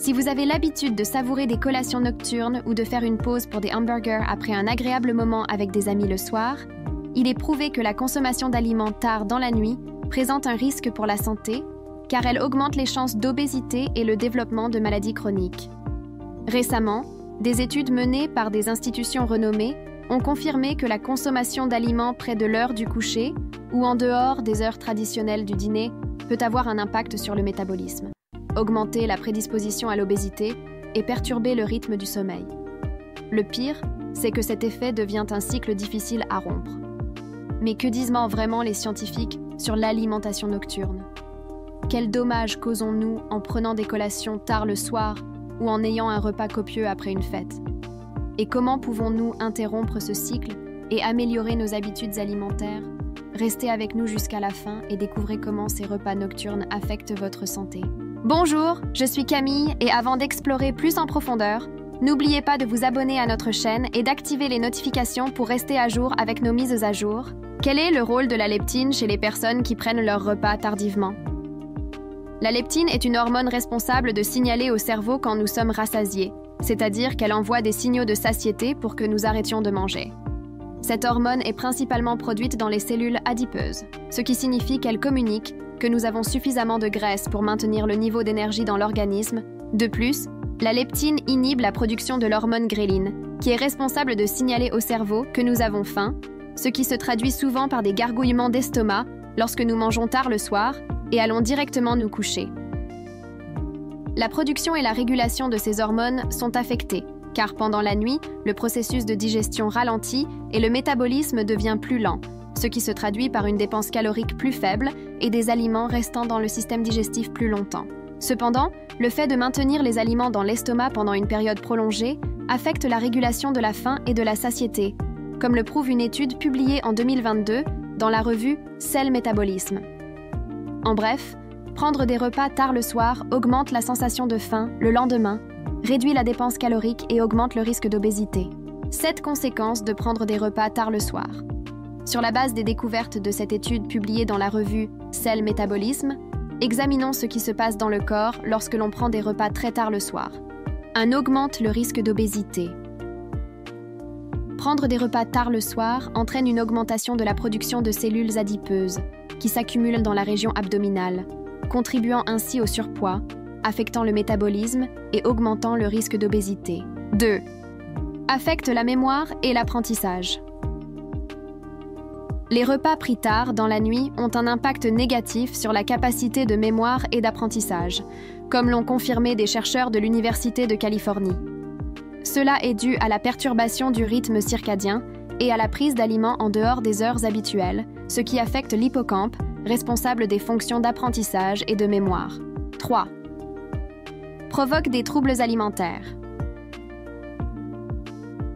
Si vous avez l'habitude de savourer des collations nocturnes ou de faire une pause pour des hamburgers après un agréable moment avec des amis le soir, il est prouvé que la consommation d'aliments tard dans la nuit présente un risque pour la santé, car elle augmente les chances d'obésité et le développement de maladies chroniques. Récemment, des études menées par des institutions renommées ont confirmé que la consommation d'aliments près de l'heure du coucher ou en dehors des heures traditionnelles du dîner peut avoir un impact sur le métabolisme, augmenter la prédisposition à l'obésité et perturber le rythme du sommeil. Le pire, c'est que cet effet devient un cycle difficile à rompre. Mais que disent vraiment les scientifiques sur l'alimentation nocturne? Quel dommage causons-nous en prenant des collations tard le soir ou en ayant un repas copieux après une fête? Et comment pouvons-nous interrompre ce cycle et améliorer nos habitudes alimentaires? Restez avec nous jusqu'à la fin et découvrez comment ces repas nocturnes affectent votre santé. Bonjour, je suis Camille et avant d'explorer plus en profondeur, n'oubliez pas de vous abonner à notre chaîne et d'activer les notifications pour rester à jour avec nos mises à jour. Quel est le rôle de la leptine chez les personnes qui prennent leur repas tardivement? La leptine est une hormone responsable de signaler au cerveau quand nous sommes rassasiés, c'est-à-dire qu'elle envoie des signaux de satiété pour que nous arrêtions de manger. Cette hormone est principalement produite dans les cellules adipeuses, ce qui signifie qu'elle communique que nous avons suffisamment de graisse pour maintenir le niveau d'énergie dans l'organisme. De plus, la leptine inhibe la production de l'hormone gréline, qui est responsable de signaler au cerveau que nous avons faim, ce qui se traduit souvent par des gargouillements d'estomac lorsque nous mangeons tard le soir et allons directement nous coucher. La production et la régulation de ces hormones sont affectées, car pendant la nuit, le processus de digestion ralentit et le métabolisme devient plus lent, ce qui se traduit par une dépense calorique plus faible et des aliments restant dans le système digestif plus longtemps. Cependant, le fait de maintenir les aliments dans l'estomac pendant une période prolongée affecte la régulation de la faim et de la satiété, comme le prouve une étude publiée en 2022 dans la revue Cell Métabolisme. En bref, prendre des repas tard le soir augmente la sensation de faim le lendemain, réduit la dépense calorique et augmente le risque d'obésité. 7 conséquences de prendre des repas tard le soir. Sur la base des découvertes de cette étude publiée dans la revue Cell Métabolisme, examinons ce qui se passe dans le corps lorsque l'on prend des repas très tard le soir. 1. Augmente le risque d'obésité. Prendre des repas tard le soir entraîne une augmentation de la production de cellules adipeuses qui s'accumulent dans la région abdominale, contribuant ainsi au surpoids, affectant le métabolisme et augmentant le risque d'obésité. 2. Affecte la mémoire et l'apprentissage. Les repas pris tard dans la nuit ont un impact négatif sur la capacité de mémoire et d'apprentissage, comme l'ont confirmé des chercheurs de l'Université de Californie. Cela est dû à la perturbation du rythme circadien et à la prise d'aliments en dehors des heures habituelles, ce qui affecte l'hippocampe, responsable des fonctions d'apprentissage et de mémoire. 3. Provoque des troubles alimentaires.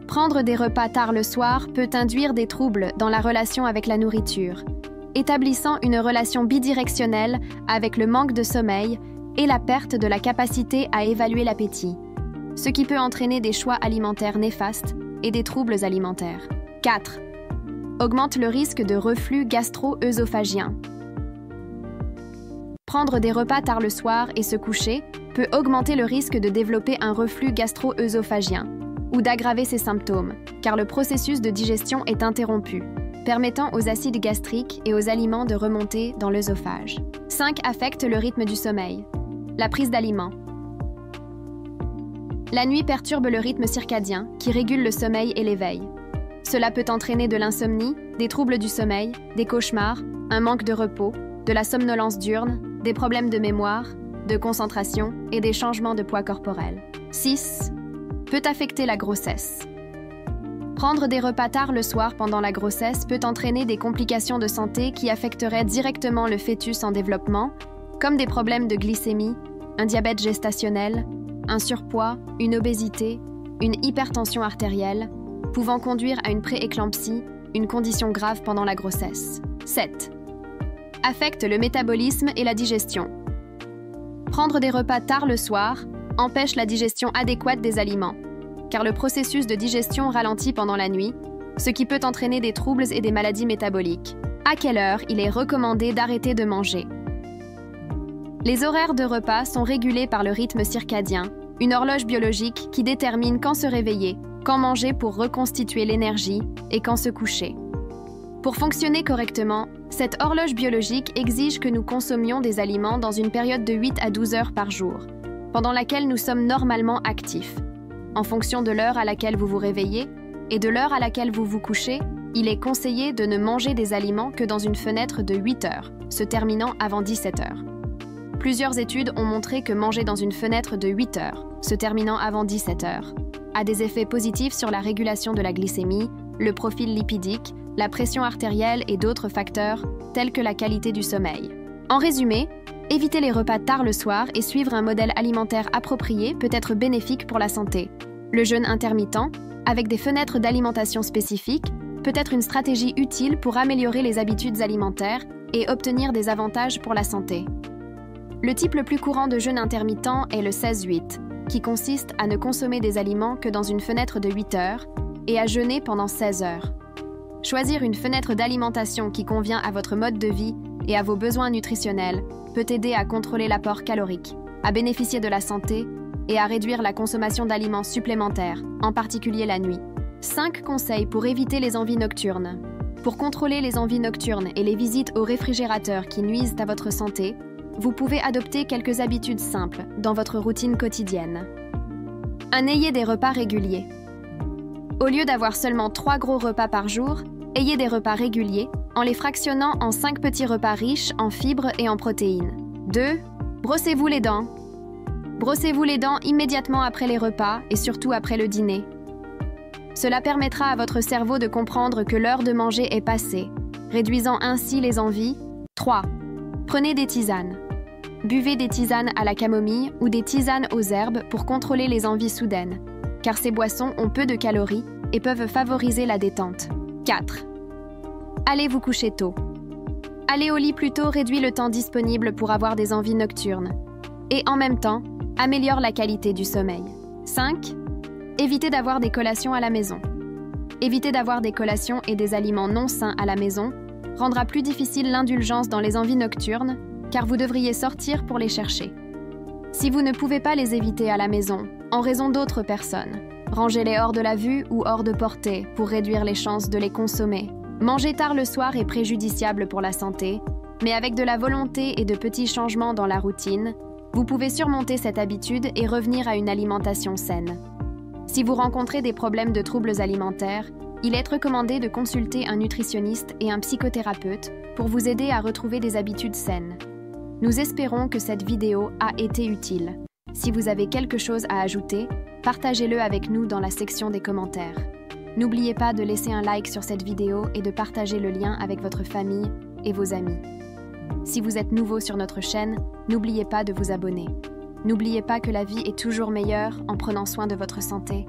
Prendre des repas tard le soir peut induire des troubles dans la relation avec la nourriture, établissant une relation bidirectionnelle avec le manque de sommeil et la perte de la capacité à évaluer l'appétit, ce qui peut entraîner des choix alimentaires néfastes et des troubles alimentaires. 4. Augmente le risque de reflux gastro-œsophagien. Prendre des repas tard le soir et se coucher peut augmenter le risque de développer un reflux gastro-œsophagien ou d'aggraver ses symptômes, car le processus de digestion est interrompu, permettant aux acides gastriques et aux aliments de remonter dans l'œsophage. 5. Affecte le rythme du sommeil. La prise d'aliments. La nuit perturbe le rythme circadien, qui régule le sommeil et l'éveil. Cela peut entraîner de l'insomnie, des troubles du sommeil, des cauchemars, un manque de repos, de la somnolence diurne, des problèmes de mémoire, de concentration et des changements de poids corporel. 6. Peut affecter la grossesse. Prendre des repas tard le soir pendant la grossesse peut entraîner des complications de santé qui affecteraient directement le fœtus en développement, comme des problèmes de glycémie, un diabète gestationnel, un surpoids, une obésité, une hypertension artérielle, pouvant conduire à une prééclampsie, une condition grave pendant la grossesse. 7. Affecte le métabolisme et la digestion. Prendre des repas tard le soir empêche la digestion adéquate des aliments, car le processus de digestion ralentit pendant la nuit, ce qui peut entraîner des troubles et des maladies métaboliques. À quelle heure il est recommandé d'arrêter de manger? Les horaires de repas sont régulés par le rythme circadien, une horloge biologique qui détermine quand se réveiller, quand manger pour reconstituer l'énergie et quand se coucher. Pour fonctionner correctement, cette horloge biologique exige que nous consommions des aliments dans une période de 8 à 12 heures par jour, pendant laquelle nous sommes normalement actifs. En fonction de l'heure à laquelle vous vous réveillez et de l'heure à laquelle vous vous couchez, il est conseillé de ne manger des aliments que dans une fenêtre de 8 heures, se terminant avant 17 heures. Plusieurs études ont montré que manger dans une fenêtre de 8 heures, se terminant avant 17 heures, a des effets positifs sur la régulation de la glycémie, le profil lipidique, la pression artérielle et d'autres facteurs, tels que la qualité du sommeil. En résumé, éviter les repas tard le soir et suivre un modèle alimentaire approprié peut être bénéfique pour la santé. Le jeûne intermittent, avec des fenêtres d'alimentation spécifiques, peut être une stratégie utile pour améliorer les habitudes alimentaires et obtenir des avantages pour la santé. Le type le plus courant de jeûne intermittent est le 16-8, qui consiste à ne consommer des aliments que dans une fenêtre de 8 heures et à jeûner pendant 16 heures. Choisir une fenêtre d'alimentation qui convient à votre mode de vie et à vos besoins nutritionnels peut aider à contrôler l'apport calorique, à bénéficier de la santé et à réduire la consommation d'aliments supplémentaires, en particulier la nuit. 5 conseils pour éviter les envies nocturnes. Pour contrôler les envies nocturnes et les visites au réfrigérateur qui nuisent à votre santé, vous pouvez adopter quelques habitudes simples dans votre routine quotidienne. Ayez des repas réguliers. Au lieu d'avoir seulement 3 gros repas par jour, ayez des repas réguliers en les fractionnant en 5 petits repas riches en fibres et en protéines. 2. Brossez-vous les dents. Brossez-vous les dents immédiatement après les repas et surtout après le dîner. Cela permettra à votre cerveau de comprendre que l'heure de manger est passée, réduisant ainsi les envies. 3. Prenez des tisanes. Buvez des tisanes à la camomille ou des tisanes aux herbes pour contrôler les envies soudaines, car ces boissons ont peu de calories et peuvent favoriser la détente. 4. Allez vous coucher tôt. Aller au lit plus tôt réduit le temps disponible pour avoir des envies nocturnes et, en même temps, améliore la qualité du sommeil. 5. Évitez d'avoir des collations à la maison. Éviter d'avoir des collations et des aliments non sains à la maison rendra plus difficile l'indulgence dans les envies nocturnes, car vous devriez sortir pour les chercher. Si vous ne pouvez pas les éviter à la maison, en raison d'autres personnes, rangez-les hors de la vue ou hors de portée pour réduire les chances de les consommer. Manger tard le soir est préjudiciable pour la santé, mais avec de la volonté et de petits changements dans la routine, vous pouvez surmonter cette habitude et revenir à une alimentation saine. Si vous rencontrez des problèmes de troubles alimentaires, il est recommandé de consulter un nutritionniste et un psychothérapeute pour vous aider à retrouver des habitudes saines. Nous espérons que cette vidéo a été utile. Si vous avez quelque chose à ajouter, partagez-le avec nous dans la section des commentaires. N'oubliez pas de laisser un like sur cette vidéo et de partager le lien avec votre famille et vos amis. Si vous êtes nouveau sur notre chaîne, n'oubliez pas de vous abonner. N'oubliez pas que la vie est toujours meilleure en prenant soin de votre santé.